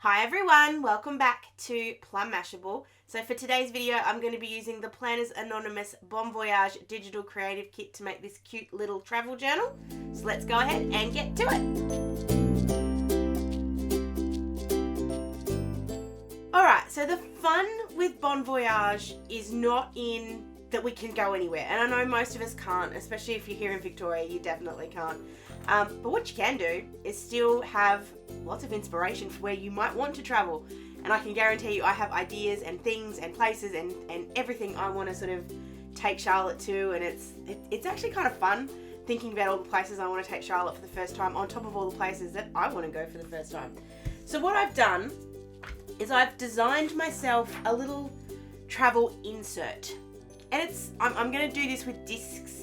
Hi everyone, welcome back to Plum Mashable. So for today's video, I'm going to be using the Planners Anonymous Bon Voyage Digital Creative Kit to make this cute little travel journal. So let's go ahead and get to it. Alright, so the fun with Bon Voyage is not in that we can go anywhere. And I know most of us can't, especially if you're here in Victoria, you definitely can't. But what you can do is still have lots of inspiration for where you might want to travel. And I can guarantee you I have ideas and things and places and everything I want to sort of take Charlotte to. And it's actually kind of fun thinking about all the places I want to take Charlotte for the first time on top of all the places that I want to go for the first time. So what I've done is I've designed myself a little travel insert. And I'm going to do this with discs.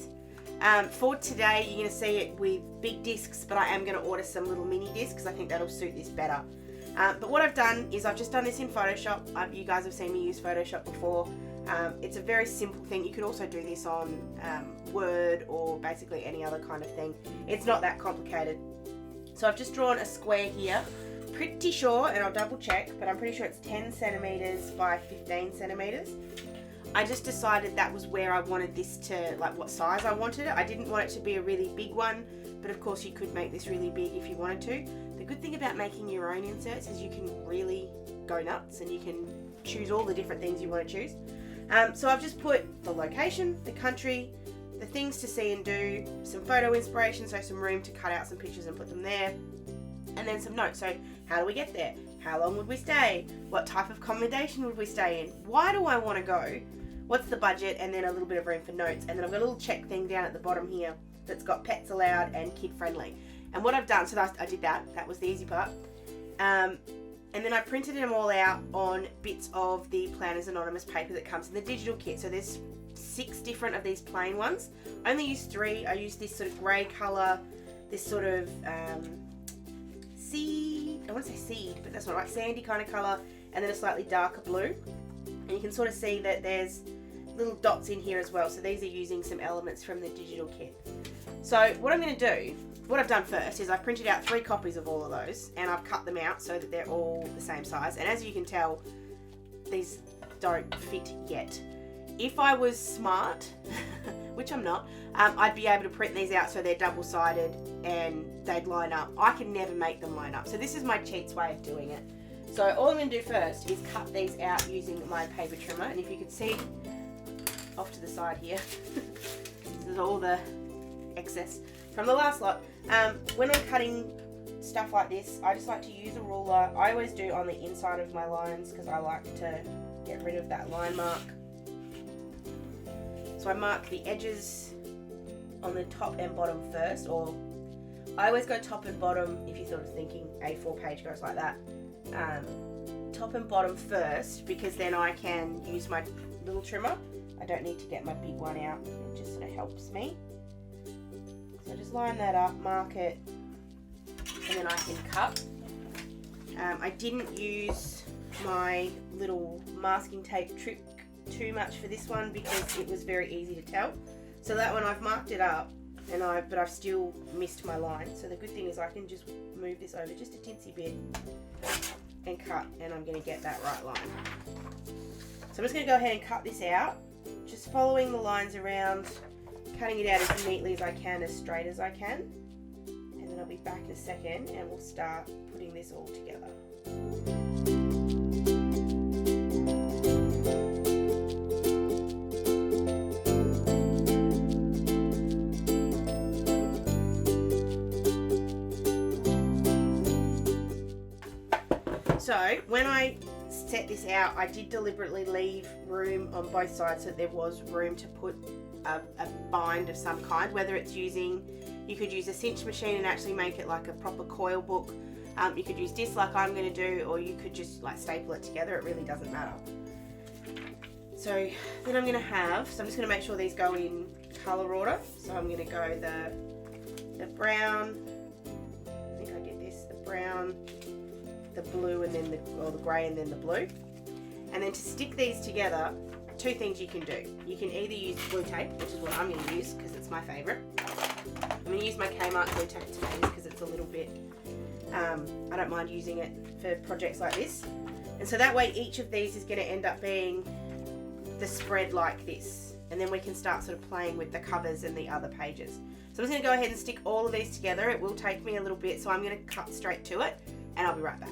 For today, you're going to see it with big discs, but I am going to order some little mini discs. I think that'll suit this better. But what I've done is I've just done this in Photoshop. You guys have seen me use Photoshop before. It's a very simple thing. You could also do this on Word or basically any other kind of thing. It's not that complicated. So I've just drawn a square here. Pretty sure, and I'll double check, but I'm pretty sure it's 10 centimeters by 15 centimeters. I just decided that was where I wanted this to, like what size I wanted it. I didn't want it to be a really big one, but of course you could make this really big if you wanted to. The good thing about making your own inserts is you can really go nuts and you can choose all the different things you want to choose. So I've just put the location, the country, the things to see and do, some photo inspiration, so some room to cut out some pictures and put them there, and then some notes. So how do we get there? How long would we stay? What type of accommodation would we stay in? Why do I want to go? What's the budget? And then a little bit of room for notes. And then I've got a little check thing down at the bottom here that's got pets allowed and kid friendly. And what I've done, so I did that. That was the easy part. And then I printed them all out on bits of the Planners Anonymous paper that comes in the digital kit. So there's 6 different of these plain ones. I only used 3. I used this sort of grey colour, this sort of seed, I want to say seed, but that's not right, sandy kind of colour, and then a slightly darker blue. And you can sort of see that there's little dots in here as well. So these are using some elements from the digital kit. So what I'm going to do, what I've done first is I've printed out 3 copies of all of those and I've cut them out so that they're all the same size. And as you can tell, these don't fit yet. If I was smart, which I'm not, I'd be able to print these out so they're double-sided and they'd line up. I can never make them line up. So this is my cheats way of doing it. So all I'm going to do first is cut these out using my paper trimmer. And if you can see off to the side here, this is all the excess from the last lot. When I'm cutting stuff like this, I just like to use a ruler. I always do on the inside of my lines because I like to get rid of that line mark. So I mark the edges on the top and bottom first, or I always go top and bottom if you're sort of thinking A4 page goes like that. Top and bottom first, because then I can use my little trimmer. I don't need to get my big one out. It just sort of helps me. So just line that up, mark it, and then I can cut. I didn't use my little masking tape trick too much for this one because it was very easy to tell. So that one I've marked it up, but I've still missed my line. So the good thing is I can just move this over just a tinsy bit and cut, and I'm going to get that right line. So I'm just going to go ahead and cut this out, just following the lines around, cutting it out as neatly as I can, as straight as I can, and then I'll be back in a second and we'll start putting this all together. So when I set this out, I did deliberately leave room on both sides so that there was room to put a bind of some kind, whether it's you could use a cinch machine and actually make it like a proper coil book. You could use disc like I'm going to do, or you could just like staple it together. It really doesn't matter. So then I'm going to I'm just going to make sure these go in colour order. So I'm going to go the brown, I think I did this, the brown, the blue, and then the grey, and then the blue. And then to stick these together, 2 things you can do. You can either use blue tape, which is what I'm going to use because it's my favourite. I'm going to use my Kmart glue tape today because it's a little bit I don't mind using it for projects like this. And so that way each of these is going to end up being the spread like this. And then we can start sort of playing with the covers and the other pages. So I'm just going to go ahead and stick all of these together. It will take me a little bit, so I'm going to cut straight to it and I'll be right back.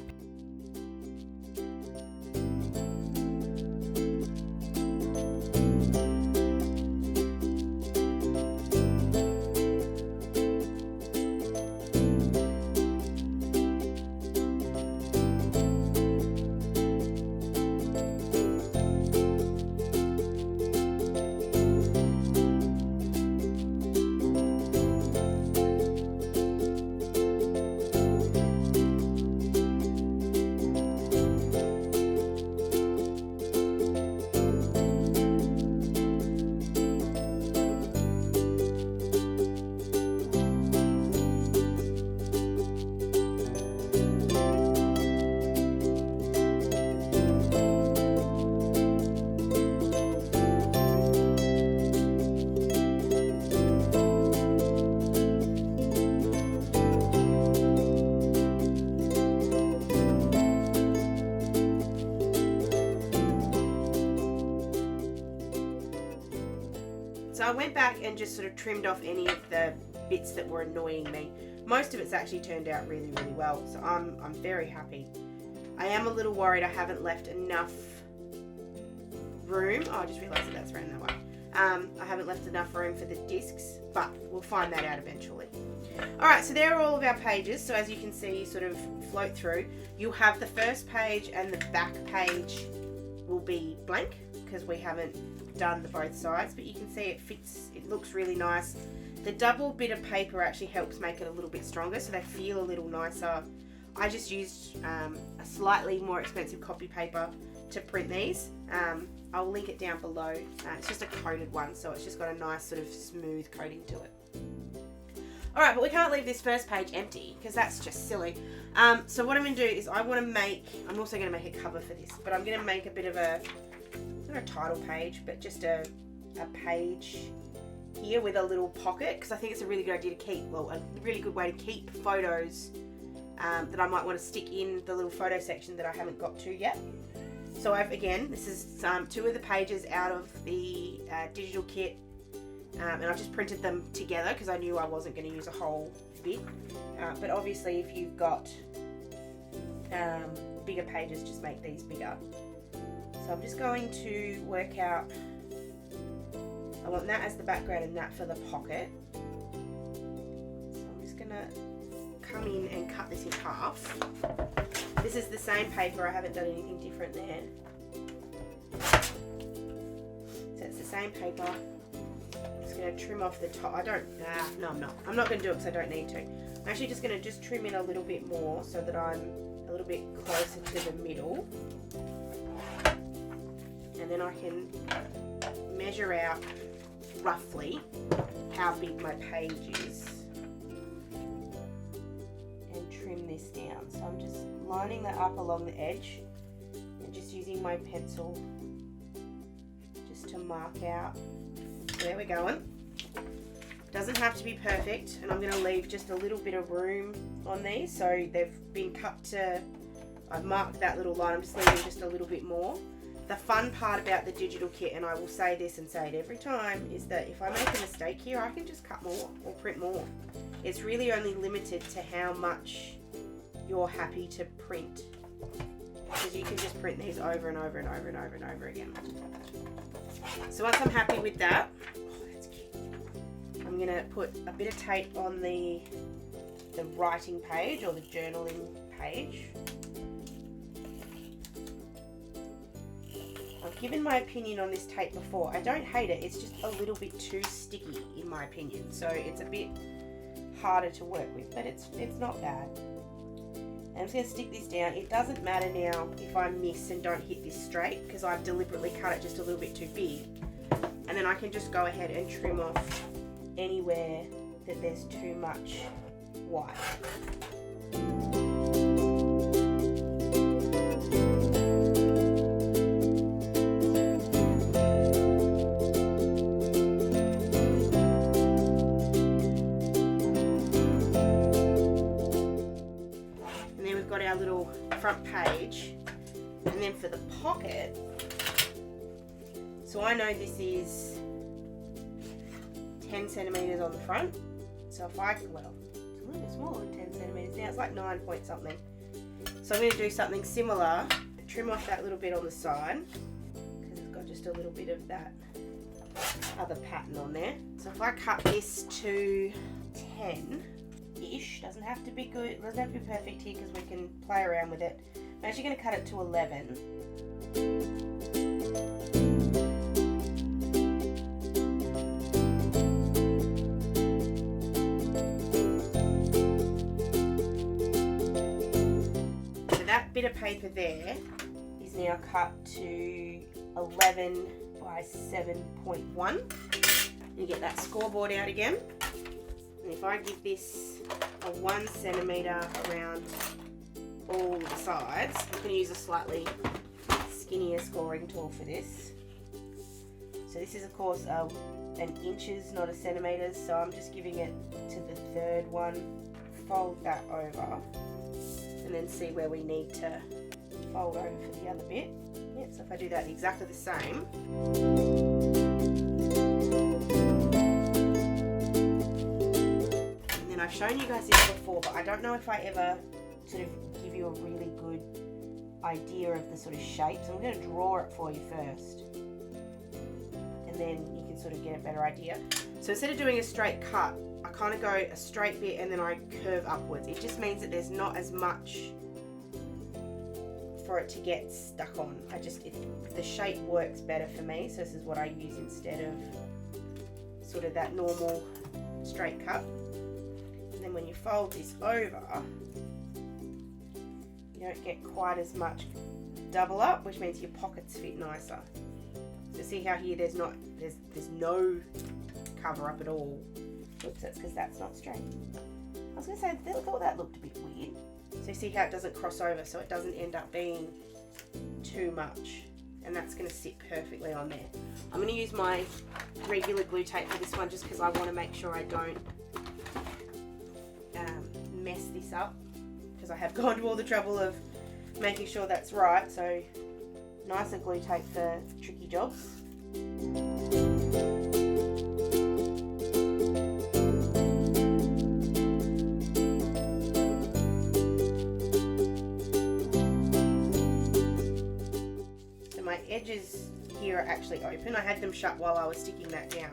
So I went back and just sort of trimmed off any of the bits that were annoying me. Most of it's actually turned out really, really well, so I'm very happy. I am a little worried I haven't left enough room. Oh, I just realised that that's around that way. I haven't left enough room for the discs, but we'll find that out eventually. Alright, so there are all of our pages. So as you can see, you sort of float through. You'll have the first page and the back page will be blank because we haven't done the both sides, but you can see it fits, it looks really nice. The double bit of paper actually helps make it a little bit stronger, so they feel a little nicer. I just used a slightly more expensive copy paper to print these. I'll link it down below. It's just a coated one, so it's just got a nice sort of smooth coating to it. Alright, but we can't leave this first page empty because that's just silly. So what I'm going to do is I'm also going to make a cover for this, but I'm going to make a bit of not a title page, but just a page here with a little pocket, because I think it's a really good idea to keep, well, a really good way to keep photos that I might want to stick in the little photo section that I haven't got to yet. So this is two of the pages out of the digital kit, and I've just printed them together because I knew I wasn't going to use a whole bit, but obviously if you've got bigger pages, just make these bigger. So I'm just going to work out, I want that as the background and that for the pocket. So I'm just going to come in and cut this in half. This is the same paper, I haven't done anything different there. So it's the same paper. I'm just going to trim off the top. No I'm not. I'm not going to do it because I don't need to. I'm actually just going to trim in a little bit more so that I'm a little bit closer to the middle. And then I can measure out roughly how big my page is and trim this down. So I'm just lining that up along the edge and just using my pencil just to mark out where we're going. Doesn't have to be perfect, and I'm going to leave just a little bit of room on these. So they've been cut to, I've marked that little line, I'm just leaving just a little bit more. The fun part about the digital kit, and I will say this and say it every time, is that if I make a mistake here, I can just cut more or print more. It's really only limited to how much you're happy to print, because you can just print these over and over and over and over and over again. So once I'm happy with that, oh, that's cute. I'm going to put a bit of tape on the writing page or the journaling page. I've given my opinion on this tape before. I don't hate it, it's just a little bit too sticky in my opinion, so it's a bit harder to work with, but it's not bad. And I'm just going to stick this down. It doesn't matter now if I miss and don't hit this straight, because I've deliberately cut it just a little bit too big. And then I can just go ahead and trim off anywhere that there's too much white. front page. And then for the pocket, so I know this is 10 centimeters on the front. So if I, well, it's a little bit smaller than 10 centimeters now, it's like 9 point something. So I'm going to do something similar, trim off that little bit on the side, because it's got just a little bit of that other pattern on there. So if I cut this to 10-ish, doesn't have to be good, doesn't have to be perfect here because we can play around with it. I'm actually going to cut it to 11. So that bit of paper there is now cut to 11 by 7.1. You get that scoreboard out again. And if I give this a 1 centimeter around all the sides, I'm going to use a slightly skinnier scoring tool for this. So this is of course an inches, not a centimeters, so I'm just giving it to the third one, fold that over, and then see where we need to fold over for the other bit. Yeah, so if I do that exactly the same. And then I've shown you guys this before, but I don't know if I ever sort of give you a really good idea of the sort of shape. So I'm going to draw it for you first, and then you can sort of get a better idea. So instead of doing a straight cut, I kind of go a straight bit and then I curve upwards. It just means that there's not as much for it to get stuck on. The shape works better for me, so this is what I use instead of sort of that normal straight cut. And then when you fold this over, you don't get quite as much double up, which means your pockets fit nicer. So see how here there's no cover up at all. Oops, that's because that's not straight. I was going to say, I thought that looked a bit weird. So see how it doesn't cross over, so it doesn't end up being too much. And that's going to sit perfectly on there. I'm going to use my regular glue tape for this one just because I want to make sure I don't mess this up, because I have gone to all the trouble of making sure that's right. So nicer glue tape for tricky jobs. Edges here are actually open. I had them shut while I was sticking that down.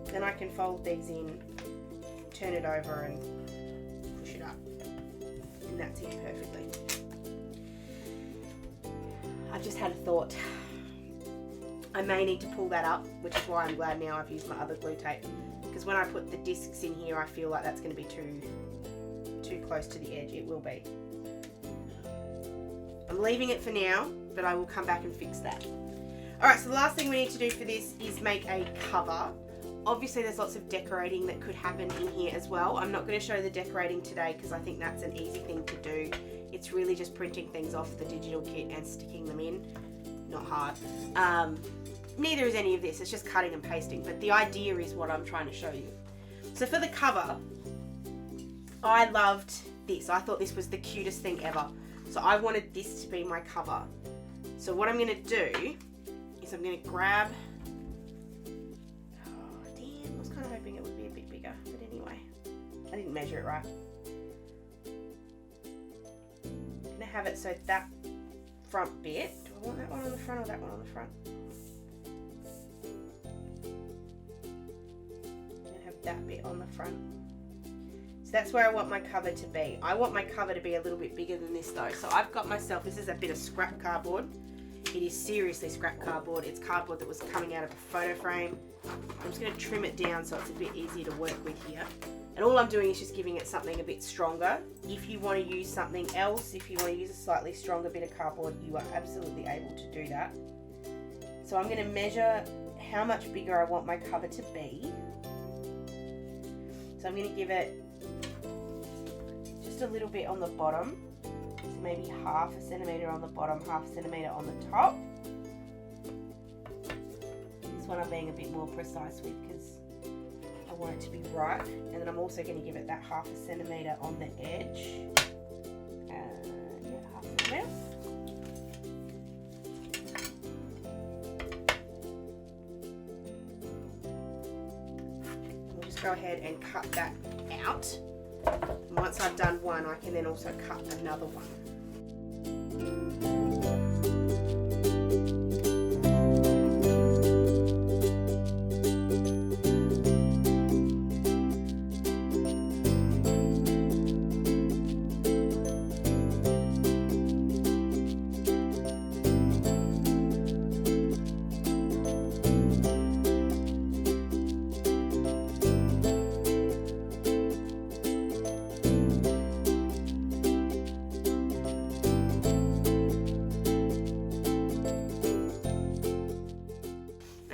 Then I can fold these in, turn it over and push it up, and that's in perfectly. I've just had a thought. I may need to pull that up, which is why I'm glad now I've used my other glue tape, because when I put the discs in here I feel like that's going to be too close to the edge. It will be. I'm leaving it for now, but I will come back and fix that. Alright, so the last thing we need to do for this is make a cover. Obviously there's lots of decorating that could happen in here as well. I'm not going to show the decorating today because I think that's an easy thing to do. It's really just printing things off the digital kit and sticking them in. Not hard. Neither is any of this, it's just cutting and pasting, but the idea is what I'm trying to show you. So for the cover, I loved this. I thought this was the cutest thing ever. So I wanted this to be my cover. So what I'm going to do is I'm going to grab, oh damn, I was kind of hoping it would be a bit bigger, but anyway, I didn't measure it right. I'm going to have it so that front bit, do I want that one on the front or that one on the front? I'm going to have that bit on the front. That's where I want my cover to be. I want my cover to be a little bit bigger than this though. So I've got myself, this is a bit of scrap cardboard. It is seriously scrap cardboard. It's cardboard that was coming out of a photo frame. I'm just going to trim it down so it's a bit easier to work with here. And all I'm doing is just giving it something a bit stronger. If you want to use something else, if you want to use a slightly stronger bit of cardboard, you are absolutely able to do that. So I'm going to measure how much bigger I want my cover to be. So I'm going to give it a little bit on the bottom, so maybe half a centimetre on the bottom, half a centimetre on the top. This one I'm being a bit more precise with because I want it to be right, and then I'm also going to give it that half a centimetre on the edge. Yeah, half a centimetre. go ahead and cut that out. And once I've done one, I can then also cut another one.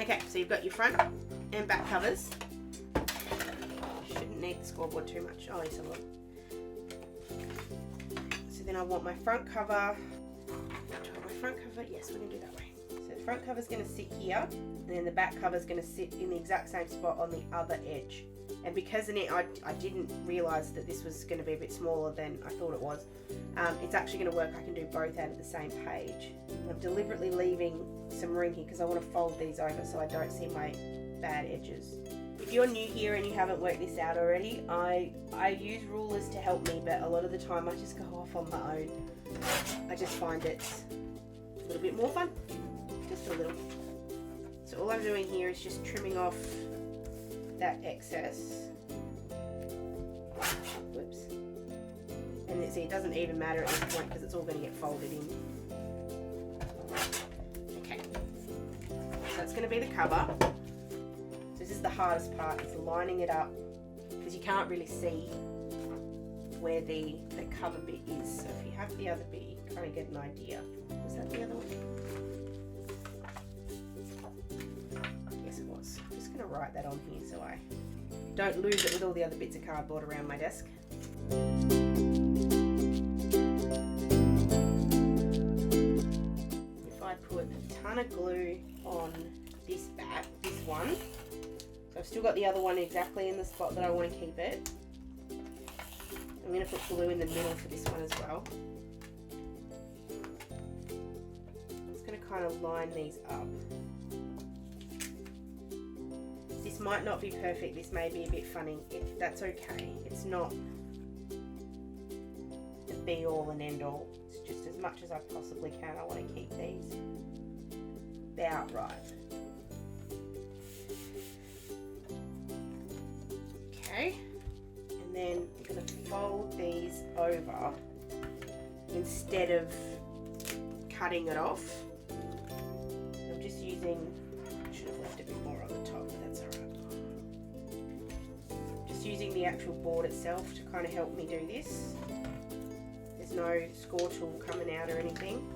Okay, so you've got your front and back covers. Shouldn't need the scoreboard too much. Oh, yes, I will. So then I want my front cover. Do I want my front cover? Yes, we're going to do that way. So the front cover is going to sit here, and then the back cover is going to sit in the exact same spot on the other edge. And because I didn't realise that this was going to be a bit smaller than I thought it was, it's actually going to work. I can do both out of the same page. I'm deliberately leaving some room here because I want to fold these over so I don't see my bad edges. If you're new here and you haven't worked this out already, I use rulers to help me, but a lot of the time I just go off on my own. I just find it's a little bit more fun, just a little. So all I'm doing here is just trimming off that excess. Whoops. And see, it doesn't even matter at this point because it's all going to get folded in. Okay, so that's going to be the cover. So this is the hardest part, is lining it up because you can't really see where the cover bit is. So if you have the other bit, you can kind of get an idea. Was that the other one? Yes, it was. I'm just going to write that on here so I don't lose it with all the other bits of cardboard around my desk. If I put a ton of glue on this back, this one, so I've still got the other one exactly in the spot that I want to keep it. I'm going to put glue in the middle for this one as well. I'm just going to kind of line these up. This might not be perfect, this may be a bit funny. That's okay. It's not the be all and end all. It's just as much as I possibly can. I want to keep these about right. Okay, and then I'm going to fold these over instead of cutting it off. I'm just using, I should have left a bit more on the top, but that's alright. Just using the actual board itself to kind of help me do this. There's no score tool coming out or anything.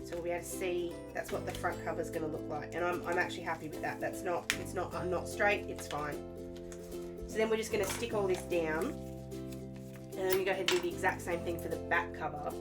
So we'll be able to see, that's what the front cover is going to look like. And I'm actually happy with that. I'm not straight, it's fine. So then we're just going to stick all this down. And then we go ahead and do the exact same thing for the back cover.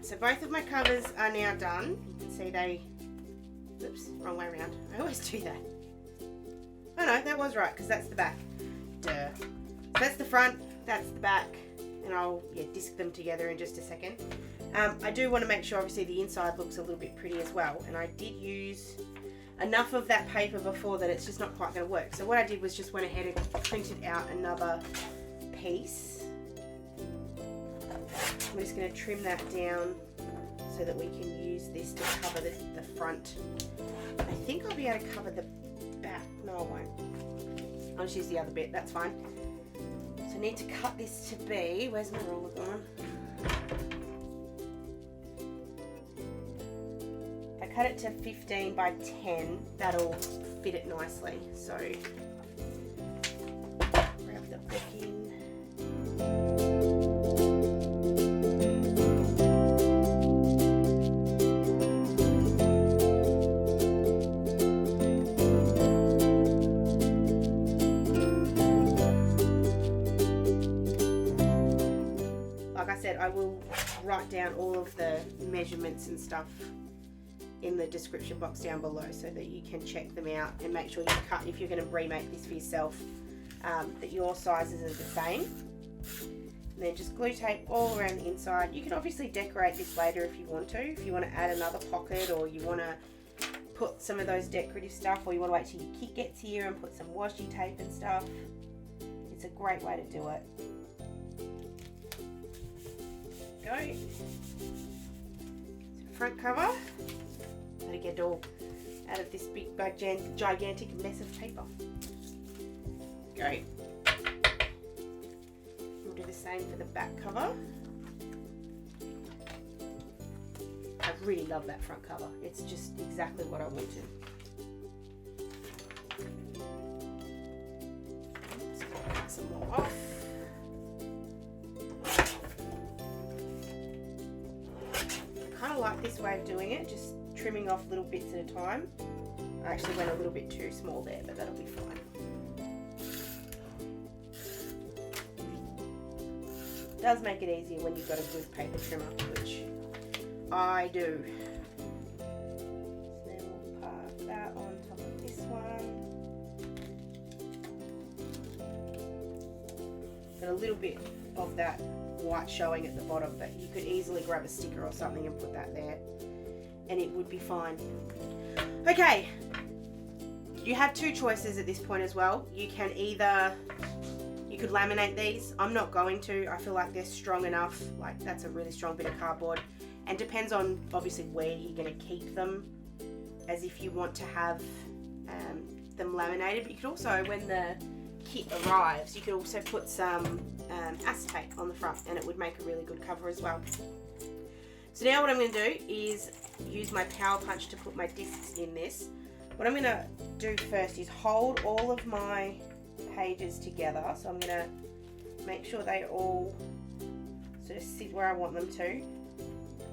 So both of my covers are now done. You can see they, oops, wrong way around. I always do that. Oh no, that was right, because that's the back. Duh. So that's the front, that's the back, and I'll disc them together in just a second. I do want to make sure obviously the inside looks a little bit pretty as well, and I did use enough of that paper before that it's just not quite going to work. So what I did was just went ahead and printed out another piece. I'm just going to trim that down so that we can use this to cover the front. I think I'll be able to cover the back. No, I won't. I'll just use the other bit. That's fine. So I need to cut this to be, where's my ruler gone? If I cut it to 15 by 10, that'll fit it nicely. So said, I will write down all of the measurements and stuff in the description box down below so that you can check them out and make sure you cut, if you're going to remake this for yourself, that your sizes are the same. And then just glue tape all around the inside. You can obviously decorate this later if you want to. If you want to add another pocket, or you want to put some of those decorative stuff, or you want to wait till your kit gets here and put some washi tape and stuff. It's a great way to do it. Go. Front cover. Gotta get it all out of this big gigantic mess of paper. Go. We'll do the same for the back cover. I really love that front cover. It's just exactly what I wanted. Let's cut some more off. I kind of like this way of doing it, just trimming off little bits at a time. I actually went a little bit too small there, but that'll be fine. It does make it easier when you've got a good paper trimmer, which I do. So then we'll park that on top of this one. Got a little bit of that white showing at the bottom, but you could easily grab a sticker or something and put that there and it would be fine. Okay, you have two choices at this point as well. You can either, you could laminate these. I'm not going to. I feel like they're strong enough. Like, that's a really strong bit of cardboard, and depends on obviously where you're going to keep them, as if you want to have them laminated. But you could also, when the kit arrives, you could also put some acetate on the front, and it would make a really good cover as well. So now what I'm going to do is use my power punch to put my discs in this. What I'm going to do first is hold all of my pages together. So I'm going to make sure they all sort of sit where I want them to.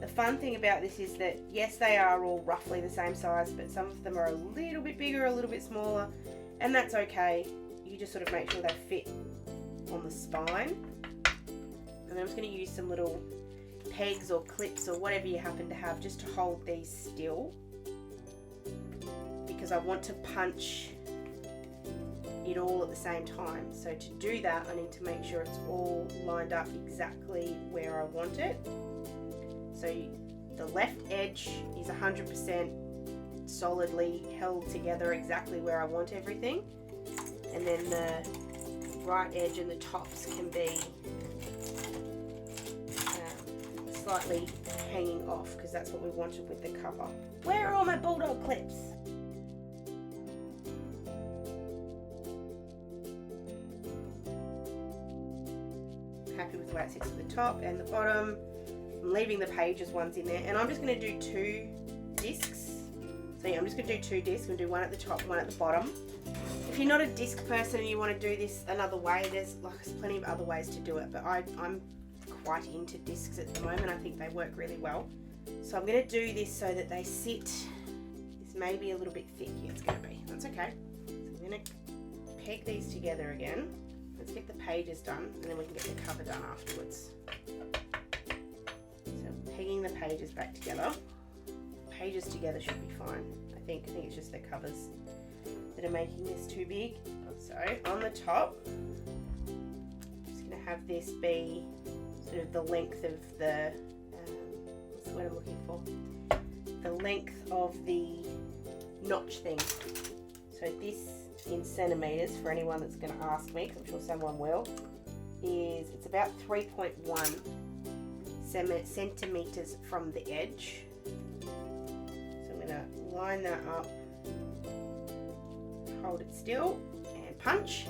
The fun thing about this is that, yes, they are all roughly the same size, but some of them are a little bit bigger, a little bit smaller, and that's okay. You just sort of make sure they fit on the spine. And then I'm just going to use some little pegs or clips or whatever you happen to have just to hold these still, because I want to punch it all at the same time. So to do that, I need to make sure it's all lined up exactly where I want it. So the left edge is 100% solidly held together exactly where I want everything, and then the right edge and the tops can be slightly hanging off, because that's what we wanted with the cover. Where are all my bulldog clips? Happy with the way it sits at the top and the bottom. I'm leaving the pages ones in there, and I'm just going to do 2 discs. So yeah, I'm just going to do 2 discs. I'm going to do one at the top, one at the bottom. If you're not a disc person and you want to do this another way, there's plenty of other ways to do it, but I'm quite into discs at the moment. I think they work really well. So I'm going to do this so that they sit, this may be a little bit thick here, it's going to be, that's okay. So I'm going to peg these together again. Let's get the pages done, and then we can get the cover done afterwards. So I'm pegging the pages back together. Pages together should be fine. I think it's just the covers that are making this too big. So on the top, I'm just going to have this be sort of the length of the, what's the word I'm looking for? The length of the notch thing. So this in centimetres, for anyone that's going to ask me, because I'm sure someone will, is it's about 3.1 centimetres from the edge. So I'm going to line that up, hold it still, and punch.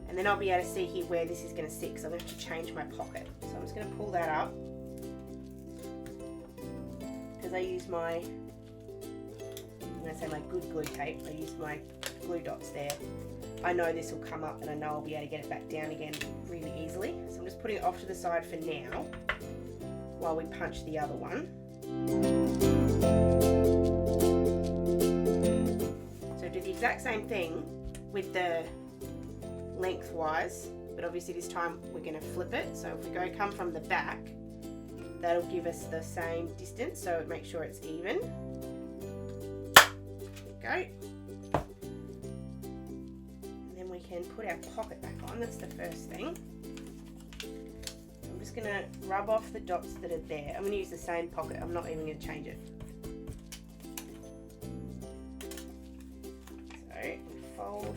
And then I'll be able to see here where this is going to sit, because I'm going to have to change my pocket. So I'm just going to pull that up, because I use my, I'm going to say my good glue tape, I use my glue dots there. I know this will come up, and I know I'll be able to get it back down again really easily. So I'm just putting it off to the side for now while we punch the other one. So do the exact same thing with the lengthwise, but obviously this time we're going to flip it. So if we come from the back, that'll give us the same distance, so make sure it's even. There we go. And then we can put our pocket back on. That's the first thing. I'm just going to rub off the dots that are there. I'm going to use the same pocket. I'm not even going to change it. So fold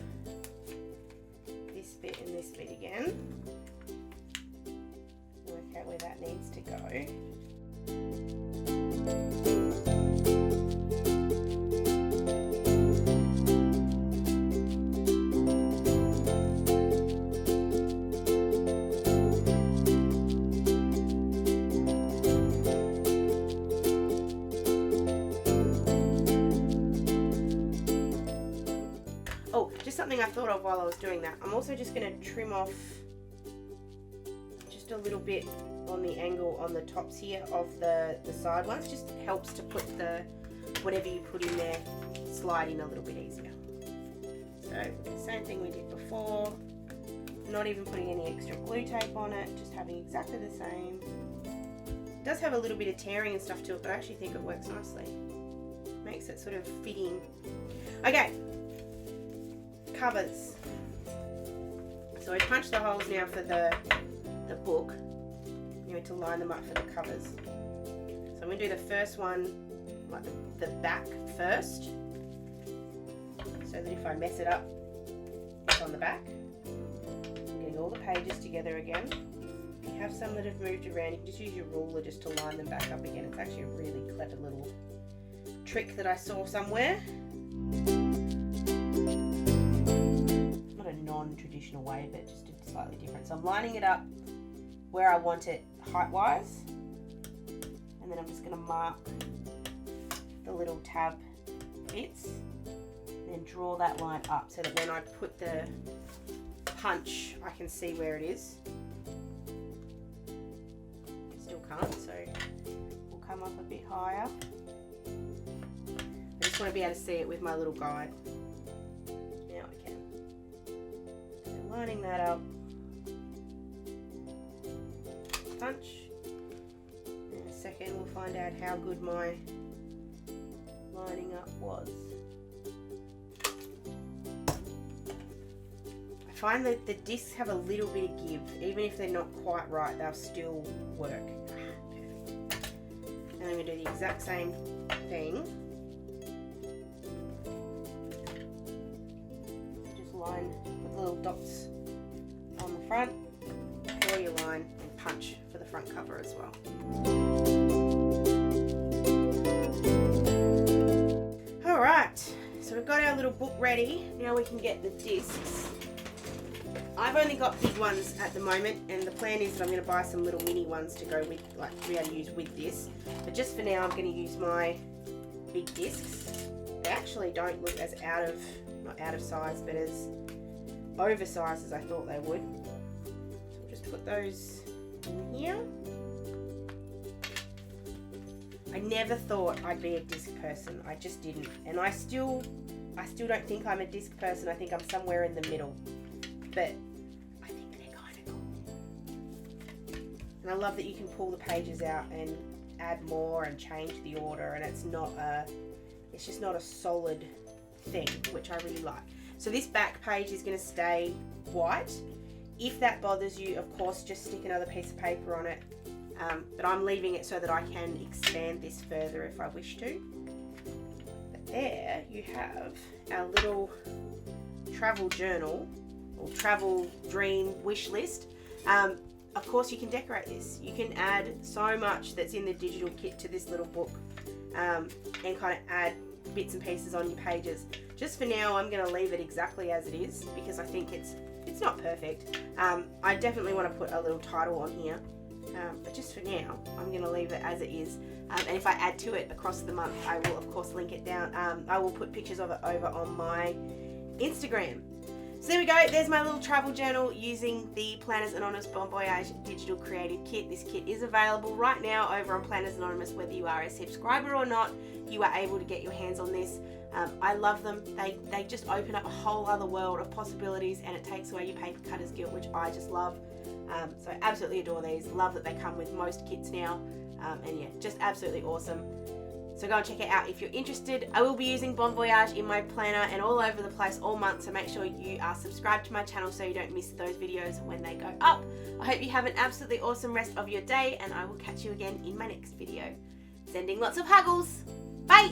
this bit and this bit again. Work out where that needs to go. Oh, just something I thought of while I was doing that. I'm also just going to trim off just a little bit on the angle on the tops here of the side ones. Just helps to put the whatever you put in there slide in a little bit easier. So the same thing we did before, not even putting any extra glue tape on it, just having exactly the same. It does have a little bit of tearing and stuff to it, but I actually think it works nicely. Makes it sort of fitting. Okay, covers. So I punched the holes now for the book. You need to line them up for the covers. So I'm going to do the first one, like the back first, so that if I mess it up, it's on the back. I'm getting all the pages together again. If you have some that have moved around, you can just use your ruler just to line them back up again. It's actually a really clever little trick that I saw somewhere. Not a non-traditional way, but just slightly different. So I'm lining it up where I want it height-wise, and then I'm just going to mark the little tab bits, and then draw that line up so that when I put the punch, I can see where it is. Still can't, so we'll come up a bit higher. I just want to be able to see it with my little guide. Now I can. So lining that up. Punch. In a second we'll find out how good my lining up was. I find that the discs have a little bit of give. Even if they're not quite right, they'll still work. Perfect. And I'm going to do the exact same thing. Just line with little dots on the front, draw your line and punch for the front cover as well. Alright, so we've got our little book ready. Now we can get the discs. I've only got big ones at the moment, and the plan is that I'm going to buy some little mini ones to go with, like to be able to use with this. But just for now I'm going to use my big discs. They actually don't look as not out of size, but as oversized as I thought they would. So we'll just put those in here. I never thought I'd be a disc person. I just didn't. And I still don't think I'm a disc person. I think I'm somewhere in the middle. But I think they're kind of cool. And I love that you can pull the pages out and add more and change the order, and it's just not a solid thing, which I really like. So this back page is going to stay white. If that bothers you, of course, just stick another piece of paper on it. But I'm leaving it so that I can expand this further if I wish to. But there you have our little travel journal or travel dream wish list. Of course, you can decorate this. You can add so much that's in the digital kit to this little book, and kind of add bits and pieces on your pages. Just for now, I'm going to leave it exactly as it is because I think it's not perfect. I definitely want to put a little title on here, but just for now, I'm going to leave it as it is. And if I add to it across the month, I will of course link it down. I will put pictures of it over on my Instagram. So there we go, there's my little travel journal using the Planners Anonymous Bon Voyage Digital Creative Kit. This kit is available right now over on Planners Anonymous. Whether you are a subscriber or not, you are able to get your hands on this. I love them. They just open up a whole other world of possibilities, and it takes away your paper cutter's guilt, which I just love. So I absolutely adore these. Love that they come with most kits now. And yeah, just absolutely awesome. So go and check it out if you're interested. I will be using Bon Voyage in my planner and all over the place all month, so make sure you are subscribed to my channel so you don't miss those videos when they go up. I hope you have an absolutely awesome rest of your day, and I will catch you again in my next video. Sending lots of huggles. Bye!